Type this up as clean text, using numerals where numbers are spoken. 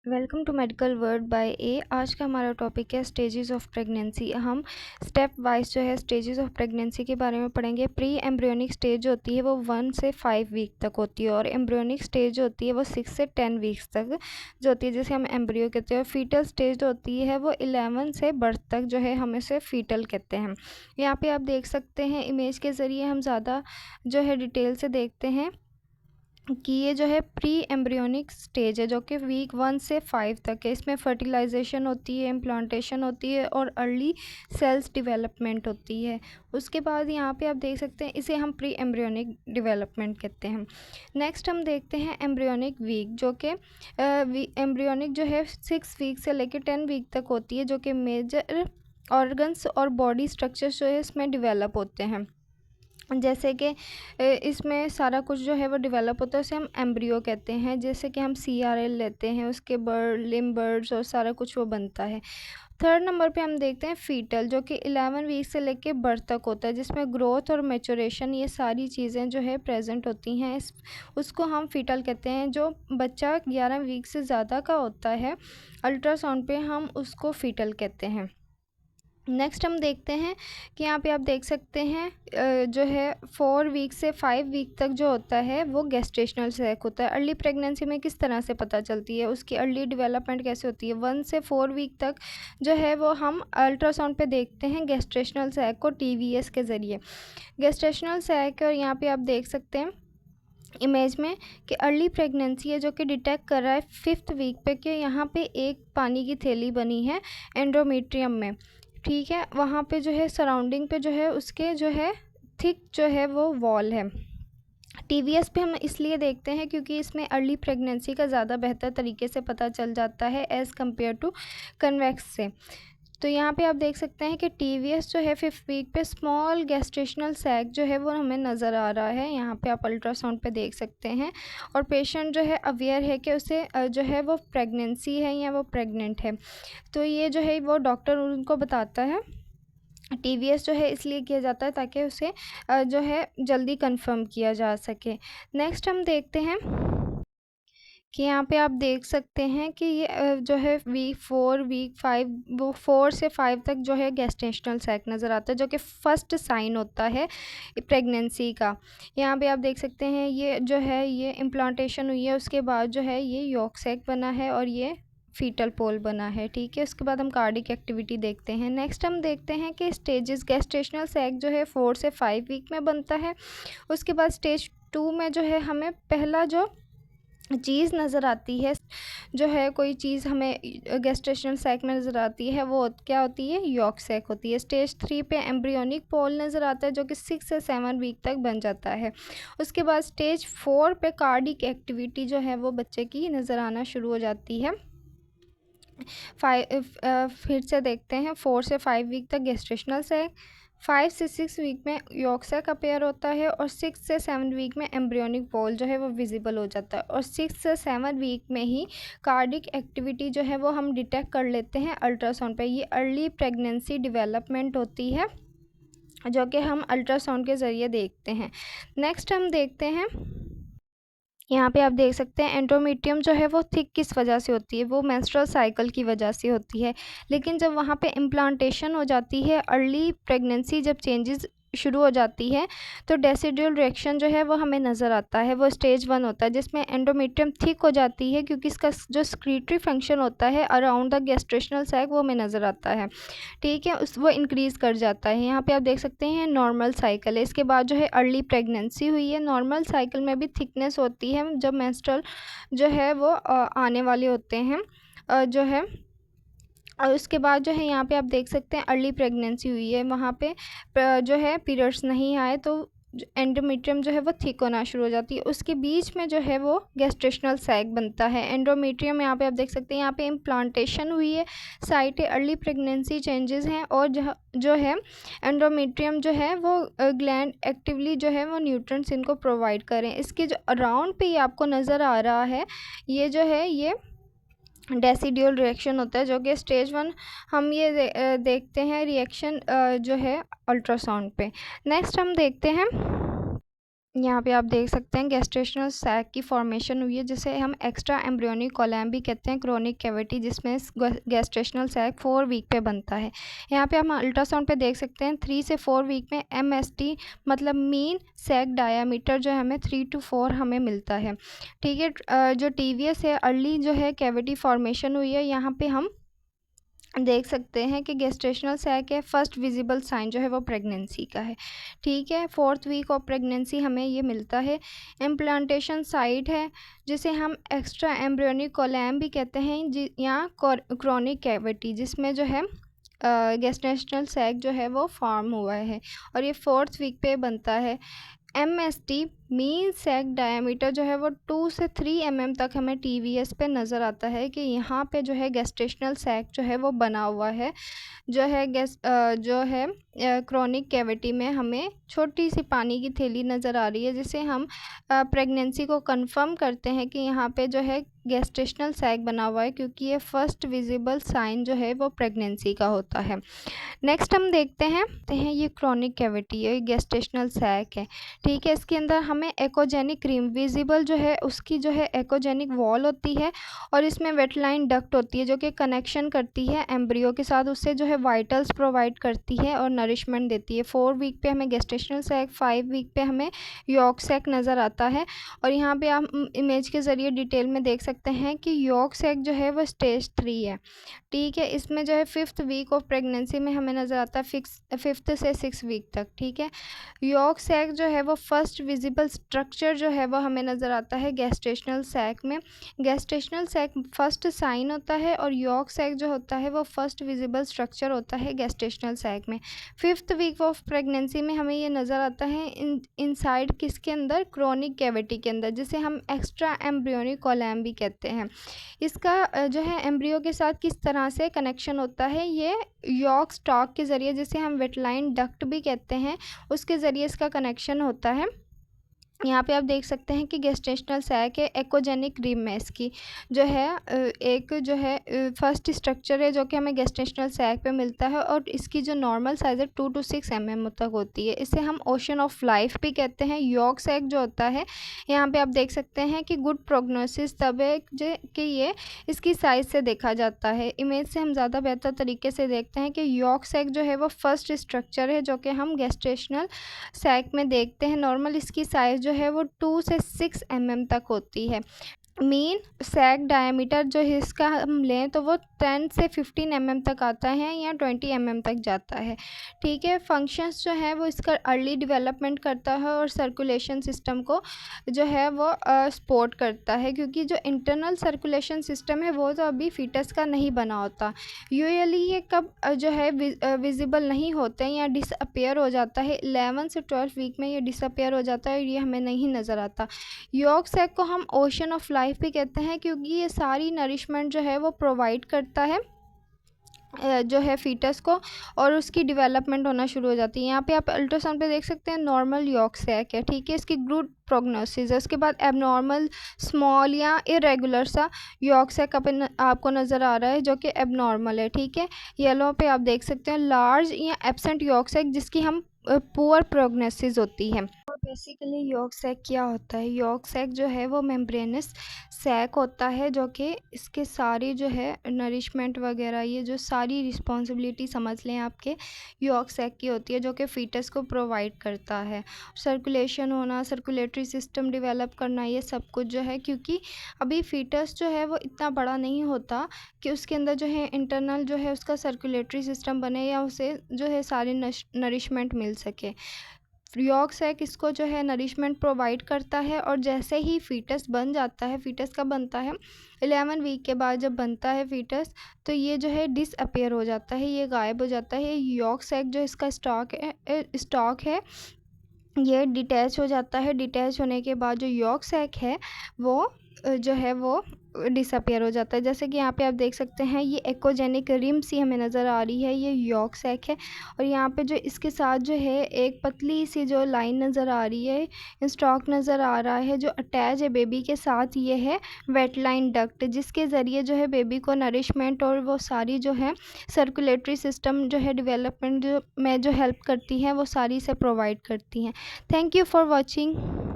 Welcome to medical word by A. आज का हमारा टॉपिक है स्टेजेस ऑफ प्रेगनेंसी। हम स्टेप वाइज जो है स्टेजेस ऑफ प्रेगनेंसी के बारे में पढ़ेंगे। प्री एम्ब्रियोनिक स्टेज जो होती है वो 1 से 5 वीक तक होती है और एम्ब्रियोनिक स्टेज जो होती है वो 6 से 10 वीक्स तक जो होती है, जिसे हम एम्ब्रियो कहते हैं। और फीटल स्टेज जो होती है वो 11 से बर्थ तक जो है हम इसे फीटल कहते हैं। यहाँ पे आप देख सकते हैं इमेज के ज़रिए हम ज़्यादा जो है डिटेल से देखते हैं कि ये जो है प्री एम्ब्रियोनिक स्टेज है जो कि वीक 1 से 5 तक है। इसमें फर्टिलाइजेशन होती है, इम्प्लांटेशन होती है और अर्ली सेल्स डेवलपमेंट होती है। उसके बाद यहाँ पे आप देख सकते हैं इसे हम प्री एम्ब्रियोनिक डेवलपमेंट कहते हैं। नेक्स्ट हम देखते हैं एम्ब्रियोनिक वीक, जो कि एम्ब्रियोनिक जो है 6 वीक से लेकर 10 वीक तक होती है, जो कि मेजर ऑर्गन्स और बॉडी स्ट्रक्चर्स जो है इसमें डेवलप होते हैं। जैसे कि इसमें सारा कुछ जो है वो डेवलप होता है, उसे हम एम्ब्रियो कहते हैं। जैसे कि हम CRL लेते हैं, उसके लिम्ब बर्ड्स और सारा कुछ वो बनता है। थर्ड नंबर पे हम देखते हैं फीटल, जो कि 11 वीक से लेके बर्थ तक होता है, जिसमें ग्रोथ और मैचुरेशन ये सारी चीज़ें जो है प्रेजेंट होती हैं। उसको हम फीटल कहते हैं। जो बच्चा 11 वीक से ज़्यादा का होता है, अल्ट्रासाउंड पे हम उसको फीटल कहते हैं। नेक्स्ट हम देखते हैं कि यहाँ पे आप देख सकते हैं जो है 4 वीक से 5 वीक तक जो होता है वो गेस्टेशनल सैक होता है। अर्ली प्रेगनेंसी में किस तरह से पता चलती है, उसकी अर्ली डेवलपमेंट कैसे होती है। 1 से 4 वीक तक जो है वो हम अल्ट्रासाउंड पे देखते हैं गेस्टेशनल सैक को TVS के ज़रिए। गेस्टेशनल सैक, और यहाँ पे आप देख सकते हैं इमेज में कि अर्ली प्रेगनेंसी है जो कि डिटेक्ट कर रहा है 5th वीक पे कि यहाँ पे एक पानी की थैली बनी है एंडोमेट्रियम में। ठीक है, वहाँ पे जो है सराउंडिंग पे जो है उसके जो है थिक जो है वो वॉल है। TVS पे हम इसलिए देखते हैं क्योंकि इसमें अर्ली प्रेगनेंसी का ज़्यादा बेहतर तरीके से पता चल जाता है एज़ कम्पेयर टू कन्वेक्स से। तो यहाँ पे आप देख सकते हैं कि TVS जो है 5th वीक पे स्मॉल गेस्टेशनल सैक जो है वो हमें नज़र आ रहा है। यहाँ पे आप अल्ट्रासाउंड पे देख सकते हैं और पेशेंट जो है अवेयर है कि उसे जो है वो प्रेगनेंसी है या वो प्रेग्नेंट है। तो ये जो है वो डॉक्टर उनको बताता है। TVS जो है इसलिए किया जाता है ताकि उसे जो है जल्दी कंफर्म किया जा सके। नेक्स्ट हम देखते हैं कि यहाँ पे आप देख सकते हैं कि ये जो है वीक 4 वीक 5 वो 4 से 5 तक जो है गेस्टेशनल सैक नज़र आता है, जो कि फर्स्ट साइन होता है प्रेगनेंसी का। यहाँ पे आप देख सकते हैं ये जो है ये इम्प्लांटेशन हुई है, उसके बाद जो है ये यॉक सैक बना है और ये फीटल पोल बना है। ठीक है, उसके बाद हम कार्डिक एक्टिविटी देखते हैं। नेक्स्ट हम देखते हैं कि स्टेजेस गेस्टेशनल सैक जो है 4 से 5 वीक में बनता है। उसके बाद स्टेज 2 में जो है हमें पहला जो चीज़ नज़र आती है, जो है कोई चीज़ हमें गेस्टेशनल सैक में नज़र आती है, वो क्या होती है, यॉक सैक होती है। स्टेज 3 पे एम्ब्रियोनिक पोल नज़र आता है जो कि 6 से 7 वीक तक बन जाता है। उसके बाद स्टेज 4 पे कार्डिक एक्टिविटी जो है वो बच्चे की नज़र आना शुरू हो जाती है। फिर से देखते हैं 4 से 5 वीक तक गेस्टेशनल सैक, 5 से 6 वीक में यॉक सैक अपीयर होता है और 6 से 7 वीक में एम्ब्रियोनिक पोल जो है वो विजिबल हो जाता है। और 6 से 7 वीक में ही कार्डिक एक्टिविटी जो है वो हम डिटेक्ट कर लेते हैं अल्ट्रासाउंड पे। ये अर्ली प्रेगनेंसी डेवलपमेंट होती है जो कि हम अल्ट्रासाउंड के ज़रिए देखते हैं। नेक्स्ट हम देखते हैं, यहाँ पे आप देख सकते हैं एंडोमेट्रियम जो है वो थिक किस वजह से होती है, वो मेंस्ट्रुअल साइकिल की वजह से होती है। लेकिन जब वहाँ पे इम्प्लांटेशन हो जाती है, अर्ली प्रेगनेंसी जब चेंजेस शुरू हो जाती है, तो डेसिडुअल रिएक्शन जो है वो हमें नज़र आता है। वो स्टेज 1 होता है जिसमें एंडोमेट्रियम थिक हो जाती है क्योंकि इसका जो स्क्रीटरी फंक्शन होता है अराउंड द गेस्टेशनल सैक वो हमें नज़र आता है। ठीक है, वो इंक्रीज़ कर जाता है। यहाँ पे आप देख सकते हैं नॉर्मल साइकिल है। इसके बाद जो है अर्ली प्रेगनेंसी हुई है। नॉर्मल साइकिल में भी थिकनेस होती है जब मेंस्ट्रुअल जो है वो आने वाले होते हैं जो है। और उसके बाद जो है यहाँ पे आप देख सकते हैं अर्ली प्रेगनेंसी हुई है, वहाँ पे जो है पीरियड्स नहीं आए तो एंडोमेट्रियम जो है वो थिक होना शुरू हो जाती है। उसके बीच में जो है वो गेस्टेशनल सैक बनता है। एंडोमेट्रियम यहाँ पे आप देख सकते हैं यहाँ पे इम्प्लांटेशन हुई है, साइट अर्ली प्रेगनेंसी चेंजेस हैं और जो है एंडोमेट्रियम जो है वो ग्लैंड एक्टिवली जो है वो न्यूट्रिएंट्स इनको प्रोवाइड करें। इसके जो अराउंड पे ये आपको नज़र आ रहा है, ये जो है ये डेसिड्यूल रिएक्शन होता है जो कि स्टेज 1 हम ये देखते हैं रिएक्शन जो है अल्ट्रासाउंड पे। नेक्स्ट हम देखते हैं यहाँ पे आप देख सकते हैं गैस्ट्रेशनल सैक की फॉर्मेशन हुई है, जिसे हम एक्स्ट्रा एम्ब्रियोनिक कोलैम भी कहते हैं, क्रोनिक कैविटी, जिसमें गैस्ट्रेशनल सैक 4 वीक पे बनता है। यहाँ पे हम अल्ट्रासाउंड पे देख सकते हैं 3 से 4 वीक में MST मतलब मीन सैक डायामीटर जो है हमें 3 to 4 हमें मिलता है। ठीक है, जो TVS है अर्ली जो है कैविटी फॉर्मेशन हुई है, यहाँ पे हम देख सकते हैं कि गेस्टेशनल सैक है, फर्स्ट विजिबल साइन जो है वो प्रेगनेंसी का है। ठीक है, 4th वीक ऑफ प्रेगनेंसी हमें ये मिलता है। इम्प्लांटेशन साइट है, जिसे हम एक्स्ट्रा एम्ब्रियोनिक कोलैम भी कहते हैं, या क्रोनिक कैविटी, जिसमें जो है गेस्टेशनल सैक जो है वो फॉर्म हुआ है और ये 4th वीक पे बनता है। MST मीन सैक डायमीटर जो है वो 2 से 3 mm तक हमें TVS पे नज़र आता है कि यहाँ पे जो है गेस्टेशनल सैक जो है वो बना हुआ है, जो है क्रोनिक कैविटी में हमें छोटी सी पानी की थैली नज़र आ रही है, जिसे हम प्रेगनेंसी को कंफर्म करते हैं कि यहाँ पे जो है गेस्टेशनल सैक बना हुआ है, क्योंकि ये फर्स्ट विजिबल साइन जो है वो प्रेगनेंसी का होता है। नेक्स्ट हम देखते हैं ये क्रोनिक कैविटी है, गेस्टेशनल सैक है। ठीक है, इसके अंदर हमें एकोजेनिक क्रीम विजिबल जो है उसकी जो है एकोजेनिक वॉल होती है और इसमें वेटलाइन डक्ट होती है, जो कि कनेक्शन करती है एम्ब्रियो के साथ, उससे जो है वाइटल्स प्रोवाइड करती है और नरिशमेंट देती है। 4 वीक पे हमें गेस्टेशनल सैक, 5 वीक पे हमें यॉर्क सैक नज़र आता है। और यहाँ पे आप इमेज के ज़रिए डिटेल में देख सकते हैं कि यॉर्क सैक जो है वो स्टेज 3 है। ठीक है, इसमें जो है 5th वीक ऑफ प्रेगनेंसी में हमें नज़र आता है 5th से 6 वीक तक। ठीक है, यॉर्क सैक जो है वो फर्स्ट विजिबल स्ट्रक्चर जो है वो हमें नज़र आता है गेस्टेशनल सैक में। गेस्टेशनल सैक फर्स्ट साइन होता है और यॉर्क सैक जो होता है वो फर्स्ट विजिबल स्ट्रक्चर होता है गेस्टेशनल सैक में। 5th वीक ऑफ प्रेगनेंसी में हमें ये नज़र आता है इनसाइड किसके अंदर, क्रोनिक कैविटी के अंदर, जिसे हम एक्स्ट्रा एम्ब्रियोनिक कोलैम भी कहते हैं। इसका जो है एम्ब्रियो के साथ किस तरह से कनेक्शन होता है, ये यॉर्क स्टॉक के ज़रिए, जिसे हम वेटलाइन डक्ट भी कहते हैं, उसके ज़रिए इसका कनेक्शन होता है। यहाँ पे आप देख सकते हैं कि गेस्टेशनल सैक है, एकोजेनिक क्रीम में इसकी जो है एक जो है फर्स्ट स्ट्रक्चर है, जो कि हमें गेस्टेशनल सैक पे मिलता है और इसकी जो नॉर्मल साइज़ है 2 to 6 mm तक होती है। इसे हम ओशन ऑफ लाइफ भी कहते हैं। यॉर्क सैक जो होता है, यहाँ पे आप देख सकते हैं कि गुड प्रोग्नोसिस तब है कि ये इसकी साइज़ से देखा जाता है। इमेज से हम ज़्यादा बेहतर तरीके से देखते हैं कि यॉर्क सैक जो है वो फर्स्ट स्ट्रक्चर है, जो कि हम गेस्टेशनल सैक में देखते हैं। नॉर्मल इसकी साइज़ जो है वो 2 से 6 mm तक होती है। मीन सैक डायमीटर जो है इसका हम लें तो वो 10 से 15 mm तक आता है या 20 mm तक जाता है। ठीक है, फंक्शंस जो है वो इसका अर्ली डेवलपमेंट करता है और सर्कुलेशन सिस्टम को जो है वो सपोर्ट करता है, क्योंकि जो इंटरनल सर्कुलेशन सिस्टम है वो तो अभी फीटस का नहीं बना होता। यूजुअली ये कब जो है विजिबल नहीं होते हैं या डिसअपेयर हो जाता है, 11 से 12 वीक में ये डिसअपेयर हो जाता है और ये हमें नहीं नज़र आता। यॉर्क सैक को हम ओशन ऑफ लाइफ भी कहते हैं, क्योंकि ये सारी नरिशमेंट जो है वो प्रोवाइड करता है जो है फीटस को, और उसकी डेवलपमेंट होना शुरू हो जाती है। यहाँ पे आप अल्ट्रासाउंड पे देख सकते हैं नॉर्मल यॉर्क सैक है। ठीक है, इसकी गुड प्रोग्नोसिस है। उसके बाद एबनॉर्मल स्मॉल या इरेगुलर सा यॉर्क सैक आपको नज़र आ रहा है, जो कि एबनॉर्मल है। ठीक है, येलो पे आप देख सकते हैं लार्ज या एब्सेंट यॉर्क सैक, जिसकी हम पुअर प्रोग्नोसिस होती है। और बेसिकली यॉर्क सैक क्या होता है, यॉर्क सैक जो है वो मेम्ब्रेनस सैक होता है, जो कि इसके सारी जो है नरिशमेंट वगैरह, ये जो सारी रिस्पॉन्सिबिलिटी समझ लें आपके यॉर्क सैक की होती है, जो कि फीटस को प्रोवाइड करता है। सर्कुलेशन होना, सर्कुलेटरी सिस्टम डेवलप करना, ये सब कुछ जो है, क्योंकि अभी फीटस जो है वो इतना बड़ा नहीं होता कि उसके अंदर जो है इंटरनल जो है उसका सर्कुलेटरी सिस्टम बने या उसे जो है सारी नरिशमेंट मिल सके। यॉर्क सैक इसको जो है नरिशमेंट प्रोवाइड करता है, और जैसे ही फीटस बन जाता है, फीटस कब बनता है, 11 वीक के बाद जब बनता है फीटस, तो ये जो है डिसअपेयर हो जाता है, ये गायब हो जाता है। यॉर्क सैक जो इसका स्टॉक है ये डिटैच हो जाता है। डिटैच होने के बाद जो यॉर्क सैक है वो जो है वो डिसअपियर हो जाता है। जैसे कि यहाँ पे आप देख सकते हैं ये एकोजेनिक रिम सी हमें नज़र आ रही है, ये यॉर्क सैक है और यहाँ पे जो इसके साथ जो है एक पतली सी जो लाइन नज़र आ रही है, स्टॉक नज़र आ रहा है जो अटैच है बेबी के साथ। ये है वेट लाइन डक्ट, जिसके ज़रिए जो है बेबी को नरिशमेंट और वो सारी जो है सर्कुलेटरी सिस्टम जो है डेवलपमेंट जो में जो हेल्प करती हैं वो सारी से प्रोवाइड करती हैं। Thank you for watching.